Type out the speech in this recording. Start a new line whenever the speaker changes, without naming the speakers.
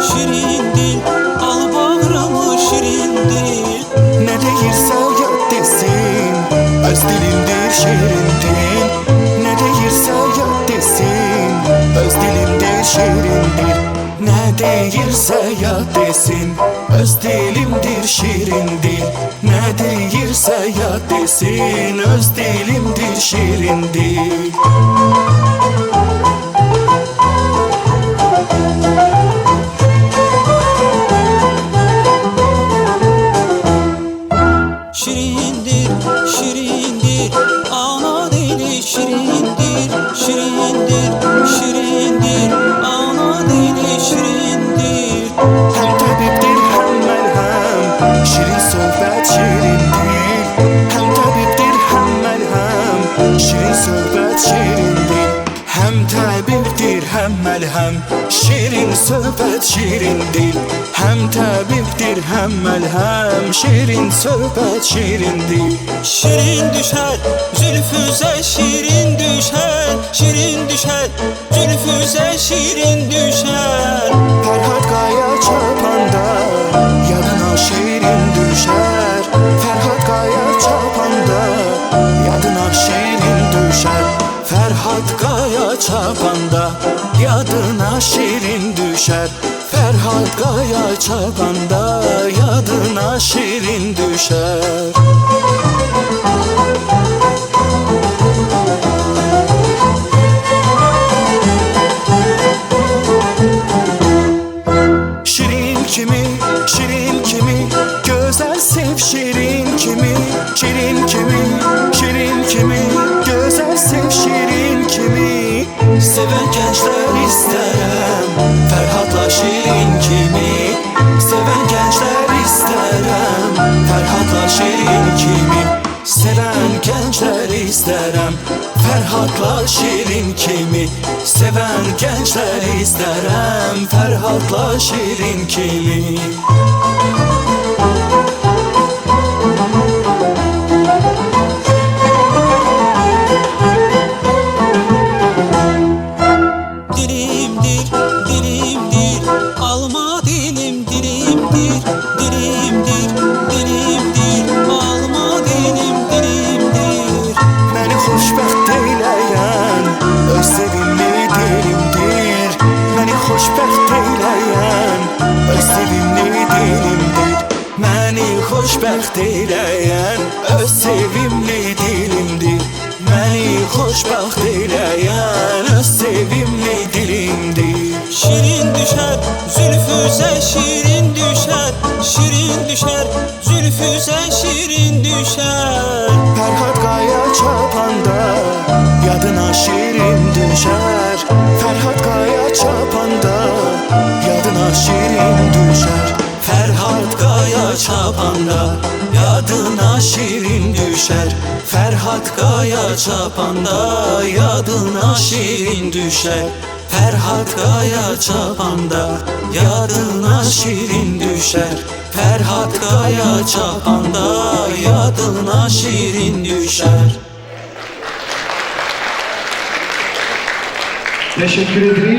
şirin dil, al bağrımı şirin dil.
Ne değilse yat desin, öz dilimdir şirin dil. Ne değilse yat desin, öz dilimdir şirin dil. Ne değilse yat desin, öz dilimdir şirin dil. Ne değilse yat desin, öz dilimdir şirin dil.
Şirindir, şirindir, ana dili şirindir, şirindir, şirindir, ana dili şirindir.
Hem tabiptir hem merhem, şirin sohbet şirin dil. Hem tabiptir hem merhem, şirin sohbet şirin dil. Hem tabiptir hem melhem, şirin sohbet şirin dil. Hem tabiptir hem melhem, şirin sohbet şirin dil.
Şirin düşer, zülfüze şirin düşer, şirin düşer, zülfüze şirin düşer.
Ferhat Kaya çapanda, yadına şirin düşer. Ferhat Kaya çapanda, yadına şirin düşer. Ferhat Kaya çapanda, yadına şirin düşer. Ferhat Kaya çapanda, yadına şirin düşer. Şirin kimi, şirin kimi, güzel sev şirin kimi. Şirin kimi, şirin kimi, güzel sev şirin kimi. Seven gençler isterim, Ferhat'la şirin kimi. Seven gençler isterim, Ferhat'la şirin kimi. Seven gençler isterim, Ferhat'la şirin kimi. Seven gençler isterim, Ferhat'la şirin kimi.
Dilimdir, dilimdir, alma dilim dilimdir, dilimdir, dilimdir, alma dilim dilimdir.
Beni xoşbəxt eyləyən öz sevimli dilimdir. Beni xoşbəxt eyləyən öz sevimli dilimdir. Məni xoşbəxt eyləyən öz sevimli dilimdir. Məni xoşbəxt eyləyən öz sevimli dilimdir.
Şirin düşer, zülfüze şirin düşer, şirin düşer, zülfüze şirin düşer.
Ferhat Kaya çapanda, yadına şirin düşer. Ferhat Kaya çapanda, yadına şirin düşer. Ferhat Kaya çapanda, yadına şirin düşer. Ferhat Kaya çapanda, yadına şirin düşer. Ferhat Kaya çapanda, yadına şirin düşer. Ferhat Kaya çapanda, yadına şirin düşer.
Teşekkür ederim.